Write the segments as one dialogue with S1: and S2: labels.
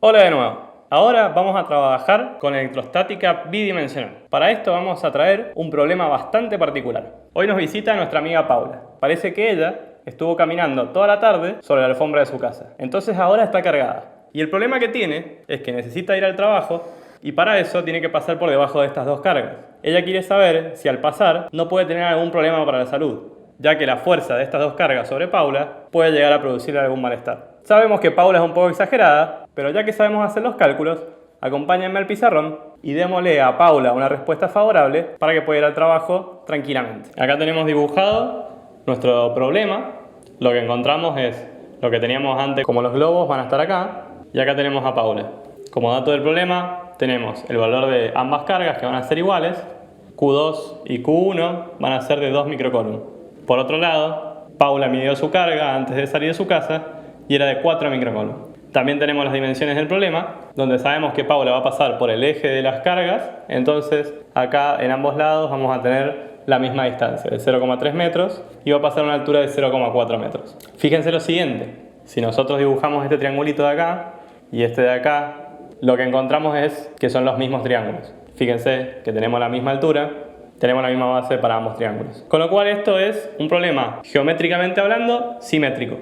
S1: Hola de nuevo. Ahora vamos a trabajar con electrostática bidimensional. Para esto vamos a traer un problema bastante particular. Hoy nos visita nuestra amiga Paula. Parece que ella estuvo caminando toda la tarde sobre la alfombra de su casa. Entonces ahora está cargada. Y el problema que tiene es que necesita ir al trabajo y para eso tiene que pasar por debajo de estas dos cargas. Ella quiere saber si al pasar no puede tener algún problema para la salud, ya que la fuerza de estas dos cargas sobre Paula puede llegar a producirle algún malestar. Sabemos que Paula es un poco exagerada, pero ya que sabemos hacer los cálculos, acompáñenme al pizarrón y démosle a Paula una respuesta favorable para que pueda ir al trabajo tranquilamente. Acá tenemos dibujado nuestro problema. Lo que encontramos es lo que teníamos antes, como los globos van a estar acá, y acá tenemos a Paula. Como dato del problema tenemos el valor de ambas cargas que van a ser iguales. Q2 y Q1 van a ser de 2 microcoulomb. Por otro lado, Paula midió su carga antes de salir de su casa y era de 4 microcoulomb. También tenemos las dimensiones del problema, donde sabemos que Paula va a pasar por el eje de las cargas. Entonces acá en ambos lados vamos a tener la misma distancia, de 0,3 metros, y va a pasar a una altura de 0,4 metros. Fíjense lo siguiente: si nosotros dibujamos este triangulito de acá y este de acá, lo que encontramos es que son los mismos triángulos. Fíjense que tenemos la misma altura, tenemos la misma base para ambos triángulos. Con lo cual esto es un problema geométricamente hablando simétrico.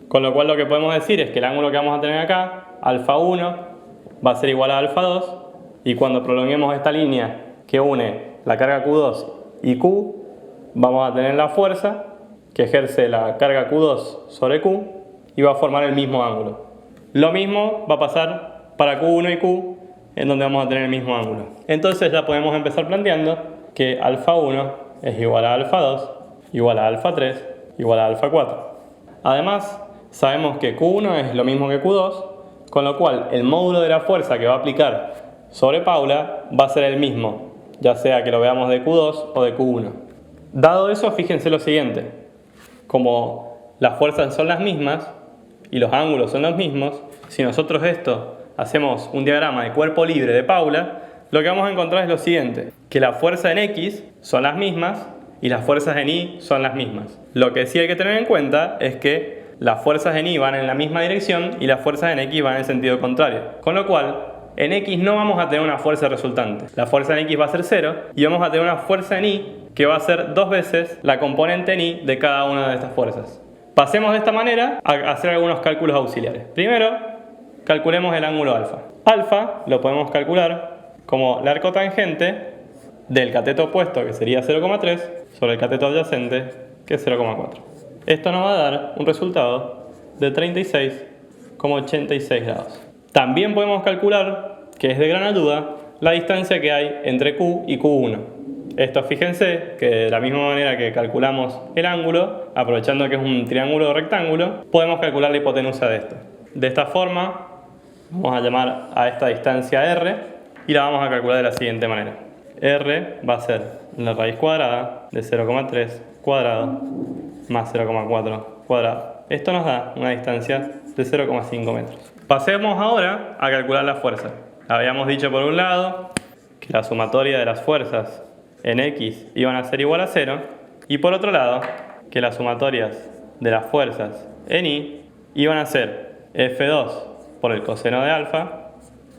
S1: Con lo cual lo que podemos decir es que el ángulo que vamos a tener acá, alfa 1, va a ser igual a alfa 2, y cuando prolonguemos esta línea que une la carga Q2 y Q, vamos a tener la fuerza que ejerce la carga Q2 sobre Q y va a formar el mismo ángulo. Lo mismo va a pasar para Q1 y Q, en donde vamos a tener el mismo ángulo. Entonces ya podemos empezar planteando que alfa 1 es igual a alfa 2, igual a alfa 3, igual a alfa 4. Además, sabemos que Q1 es lo mismo que Q2, con lo cual el módulo de la fuerza que va a aplicar sobre Paula va a ser el mismo, ya sea que lo veamos de Q2 o de Q1. Dado eso, fíjense lo siguiente: como las fuerzas son las mismas y los ángulos son los mismos, si nosotros hacemos un diagrama de cuerpo libre de Paula, lo que vamos a encontrar es lo siguiente: que las fuerzas en X son las mismas y las fuerzas en Y son las mismas. Lo que sí hay que tener en cuenta es que las fuerzas en Y van en la misma dirección y las fuerzas en X van en sentido contrario. Con lo cual, en X no vamos a tener una fuerza resultante. La fuerza en X va a ser 0 y vamos a tener una fuerza en Y que va a ser 2 veces la componente en Y de cada una de estas fuerzas. Pasemos de esta manera a hacer algunos cálculos auxiliares. Primero, calculemos el ángulo alfa. Alfa lo podemos calcular como la arcotangente del cateto opuesto, que sería 0,3, sobre el cateto adyacente, que es 0,4. Esto nos va a dar un resultado de 36,86 grados. También podemos calcular, que es de gran ayuda, la distancia que hay entre Q y Q1. Esto, fíjense que de la misma manera que calculamos el ángulo, aprovechando que es un triángulo rectángulo, podemos calcular la hipotenusa de esto. De esta forma, vamos a llamar a esta distancia R y la vamos a calcular de la siguiente manera. R va a ser la raíz cuadrada de 0,3 cuadrado más 0,4 cuadrado. Esto nos da una distancia de 0,5 metros. Pasemos ahora a calcular la fuerza. Habíamos dicho por un lado que la sumatoria de las fuerzas en X iban a ser igual a 0, y por otro lado que las sumatorias de las fuerzas en Y iban a ser F2 por el coseno de alfa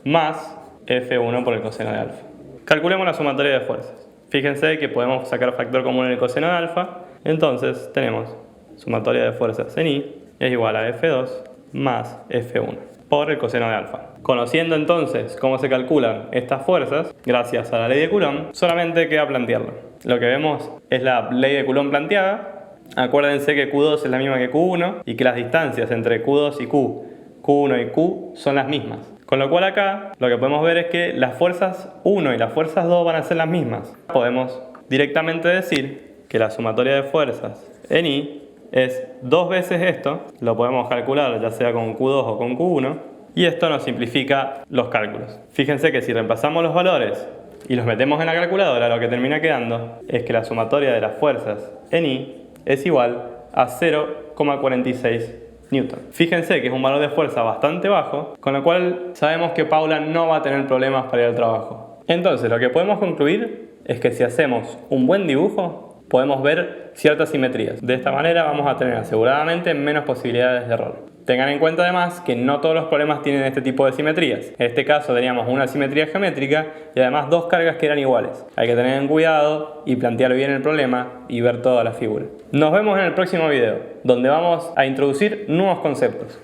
S1: más F1 por el coseno de alfa. Calculemos la sumatoria de fuerzas. Fíjense que podemos sacar factor común en el coseno de alfa. Entonces tenemos sumatoria de fuerzas en Y es igual a F2 más F1 por el coseno de alfa. Conociendo entonces cómo se calculan estas fuerzas, gracias a la ley de Coulomb, solamente queda plantearlo. Lo que vemos es la ley de Coulomb planteada. Acuérdense que Q2 es la misma que Q1 y que las distancias entre Q2 y Q, Q1 y Q son las mismas. Con lo cual acá lo que podemos ver es que las fuerzas 1 y las fuerzas 2 van a ser las mismas. Podemos directamente decir que la sumatoria de fuerzas en Y es 2 veces esto. Lo podemos calcular ya sea con Q2 o con Q1, y esto nos simplifica los cálculos. Fíjense que si reemplazamos los valores y los metemos en la calculadora, lo que termina quedando es que la sumatoria de las fuerzas en Y es igual a 0,46 Newton. Fíjense que es un valor de fuerza bastante bajo, con lo cual sabemos que Paula no va a tener problemas para ir al trabajo. Entonces lo que podemos concluir es que si hacemos un buen dibujo, podemos ver ciertas simetrías. De esta manera vamos a tener aseguradamente menos posibilidades de error. Tengan en cuenta además que no todos los problemas tienen este tipo de simetrías. En este caso teníamos una simetría geométrica y además dos cargas que eran iguales. Hay que tener en cuidado y plantear bien el problema y ver toda la figura. Nos vemos en el próximo video, donde vamos a introducir nuevos conceptos.